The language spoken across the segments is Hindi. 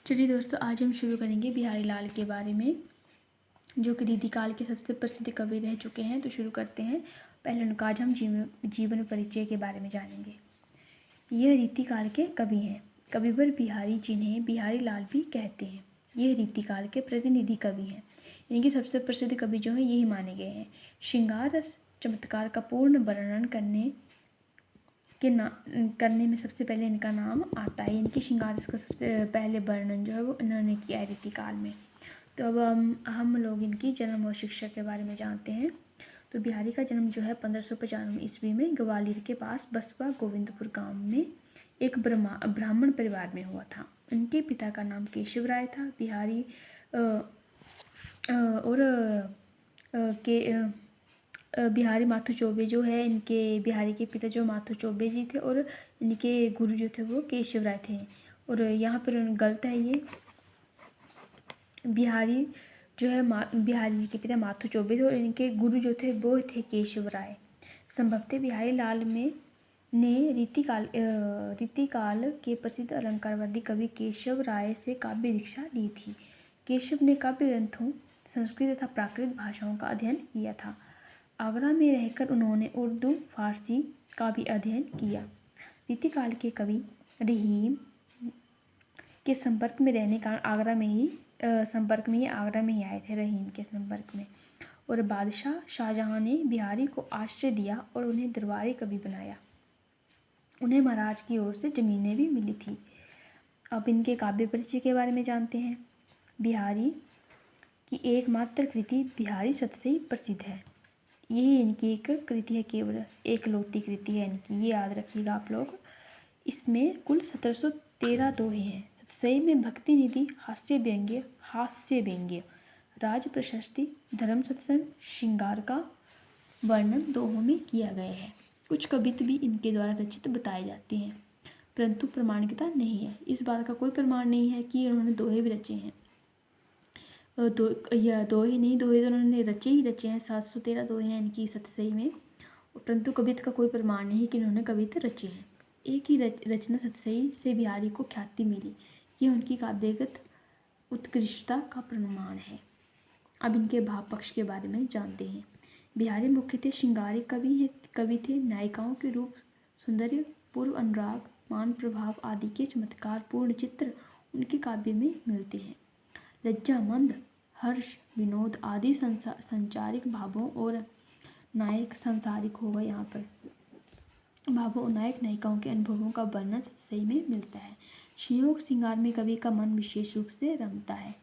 चलिए दोस्तों, आज हम शुरू करेंगे बिहारी लाल के बारे में, जो कि रीतिकाल के सबसे प्रसिद्ध कवि रह चुके हैं। तो शुरू करते हैं। पहले उनका आज हम जीवन परिचय के बारे में जानेंगे। यह रीतिकाल के कवि हैं। कविवर बिहारी, जिन्हें बिहारी लाल भी कहते हैं, यह रीतिकाल के प्रतिनिधि कवि हैं। इनके सबसे प्रसिद्ध कवि जो हैं यही माने गए हैं। श्रृंगार रस चमत्कार का पूर्ण वर्णन करने में सबसे पहले इनका नाम आता है। इनकी श्रृंगार रस का सबसे पहले वर्णन जो है वो इन्होंने किया है रीतिकाल में। तो अब हम लोग इनकी जन्म और शिक्षा के बारे में जानते हैं। तो बिहारी का जन्म जो है 1595 ईस्वी में ग्वालियर के पास बसवा गोविंदपुर गांव में एक ब्राह्मण परिवार में हुआ था। उनके पिता का नाम केशव राय था। बिहारी बिहारी माथु चौबे जो है, इनके बिहारी के पिता जो माथु चौबे जी थे, और इनके गुरु जो थे वो केशव राय थे। और यहाँ पर गलत है ये। बिहारी जो है बिहारी जी के पिता माथु चौबे थे और इनके गुरु जो थे वो थे केशव राय। संभवतः बिहारी लाल ने रीतिकाल के प्रसिद्ध अलंकारवादी कवि केशव राय से काव्य दीक्षा ली थी। केशव ने काव्य ग्रंथों, संस्कृत तथा प्राकृत भाषाओं का अध्ययन किया था। आगरा में रहकर उन्होंने उर्दू, फारसी का भी अध्ययन किया। रीतिकाल के कवि रहीम के संपर्क में रहने का आगरा में ही आए थे, रहीम के संपर्क में। और बादशाह शाहजहां ने बिहारी को आश्रय दिया और उन्हें दरबारी कवि बनाया। उन्हें महाराज की ओर से जमीनें भी मिली थी। अब इनके काव्य परिचय के बारे में जानते हैं। बिहारी की एकमात्र कृति बिहारी शतक से प्रसिद्ध है। यही इनकी एक कृति है, केवल एकलौती कृति है इनकी, ये याद रखिएगा आप लोग। इसमें कुल 1713 दोहे हैं। सतसई में भक्ति निधि, हास्य व्यंग्य, राज प्रशस्ति, धर्म सत्संग, श्रृंगार का वर्णन दोहों में किया गया है। कुछ कवित्व भी इनके द्वारा रचित बताए जाते हैं, परंतु प्रमाणिकता नहीं है। इस बात का कोई प्रमाण नहीं है कि उन्होंने दोहे भी रचे हैं। दोहे तो उन्होंने रचे ही रचे हैं। 713 दोहे हैं इनकी सतसई में, परंतु कवित्व का कोई प्रमाण नहीं कि उन्होंने कवित्व रचे हैं। एक ही रचना सतसई से बिहारी को ख्याति मिली, ये उनकी काव्यगत उत्कृष्टता का प्रमाण है। अब इनके भाव पक्ष के बारे में जानते हैं। बिहारी मुख्यतः श्रृंगारिक कवि थे। नायिकाओं के रूप, सौंदर्य, पूर्व अनुराग, मान प्रभाव आदि के चमत्कार पूर्ण चित्र उनके काव्य में मिलते हैं। लज्जा, मंद, हर्ष, विनोद आदि संचारिक भावों और नायक सांसारिक होगा यहाँ पर भावों और नायक नायिकाओं के अनुभवों का वर्णन सही में मिलता है। संयोग श्रृंगार में कवि का मन विशेष रूप से रमता है।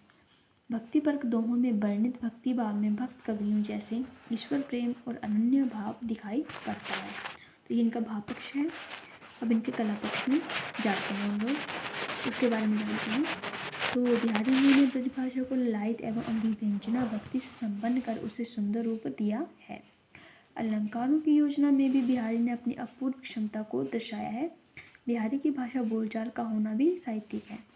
भक्ति परक दोहों में वर्णित भक्ति भाव में भक्त कवियों जैसे ईश्वर प्रेम और अनन्य भाव दिखाई पड़ता है। तो ये इनका भाव पक्ष है। अब इनके कला पक्ष में जाते हैं हम लोग, उसके बारे में जानते हैं। तो बिहारी जी ने ब्रजभाषा को ललित एवं अभिव्यंजना भक्ति से संपन्न कर उसे सुंदर रूप दिया है। अलंकारों की योजना में भी बिहारी ने अपनी अपूर्व क्षमता को दर्शाया है। बिहारी की भाषा बोलचाल का होना भी साहित्यिक है।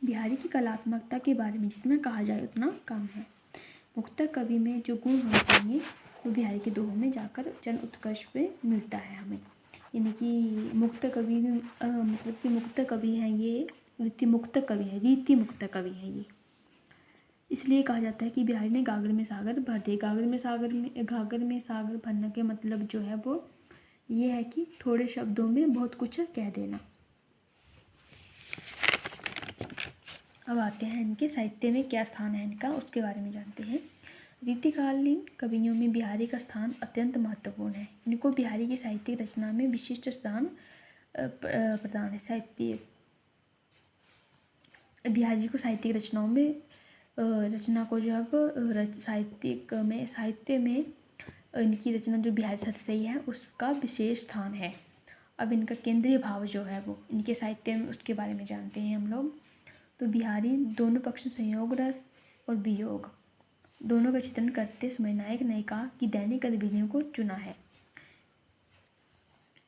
बिहारी की कलात्मकता के बारे में जितना कहा जाए उतना कम है। मुक्तक कवि में जो गुण होने चाहिए वो बिहारी के दोहों में जाकर जन उत्कर्ष पे मिलता है हमें। यानी कि मुक्त कवि भी मतलब कि मुक्त कवि हैं ये, रीति मुक्त कवि है ये। इसलिए कहा जाता है कि बिहारी ने गागर में सागर भर दिए। गागर में सागर भरने के मतलब जो है वो ये है कि थोड़े शब्दों में बहुत कुछ कह देना। अब आते हैं इनके साहित्य में क्या स्थान है इनका, उसके बारे में जानते हैं। रीतिकालीन कवियों में बिहारी का स्थान अत्यंत महत्वपूर्ण है। इनको बिहारी की साहित्यिक रचना में विशिष्ट स्थान प्रदान है। बिहारी जी को साहित्यिक रचनाओं में साहित्य में इनकी रचना जो बिहारी शतसई है उसका विशेष स्थान है। अब इनका केंद्रीय भाव जो है वो इनके साहित्य में, उसके बारे में जानते हैं हम लोग। तो बिहारी दोनों पक्ष संयोग रस और वियोग दोनों का चित्रण करते समय नायक नायिका की दैनिक गतिविधियों को चुना है।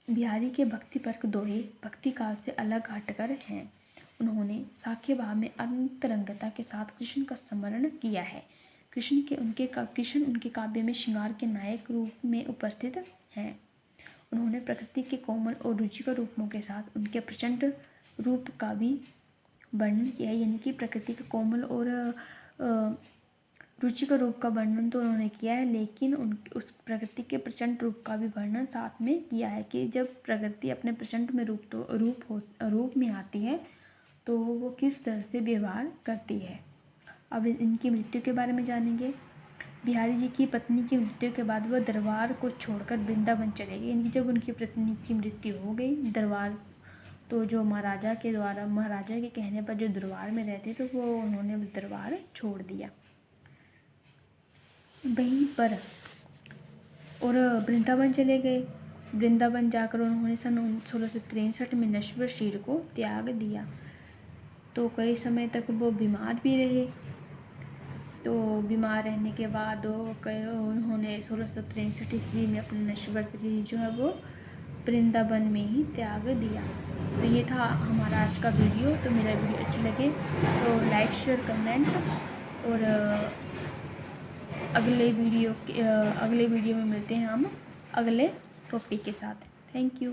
बिहारी के भक्ति परक दोहे भक्ति काल से अलग हटकर हैं। उन्होंने साख्य भाव में अंतरंगता के साथ कृष्ण का स्मरण किया है। कृष्ण उनके काव्य में श्रृंगार के नायक रूप में उपस्थित हैं। उन्होंने प्रकृति के कोमल और रुचिकर रूपों के साथ उनके प्रचंड रूप का भी वर्णन किया है, यानी कि प्रकृति के कोमल और रुचिकर रूप का वर्णन तो उन्होंने किया है, लेकिन उस प्रकृति के प्रचंड रूप का भी वर्णन साथ में किया है कि जब प्रकृति अपने प्रचंड में रूप में आती है तो वो किस तरह से व्यवहार करती है। अब इनकी मृत्यु के बारे में जानेंगे। बिहारी जी की पत्नी की मृत्यु के बाद वह दरबार को छोड़कर वृंदावन चले गए। यानी कि जब उनकी पत्नी की मृत्यु हो गई, दरबार तो जो महाराजा के कहने पर जो दरबार में रहते तो वो उन्होंने दरबार छोड़ दिया वहीं पर और वृंदावन चले गए। वृंदावन जाकर उन्होंने सन 1663 में नश्वर शरीर को त्याग दिया। तो कई समय तक वो बीमार भी रहे। तो बीमार रहने के बाद उन्होंने 1663 ईस्वी में अपने नश्वर शरीर जो है वो वृंदावन में ही त्याग दिया। तो ये था हमारा आज का वीडियो। तो मेरा वीडियो अच्छा लगे तो लाइक शेयर कमेंट, और अगले वीडियो में मिलते हैं हम अगले टॉपिक के साथ। Thank you.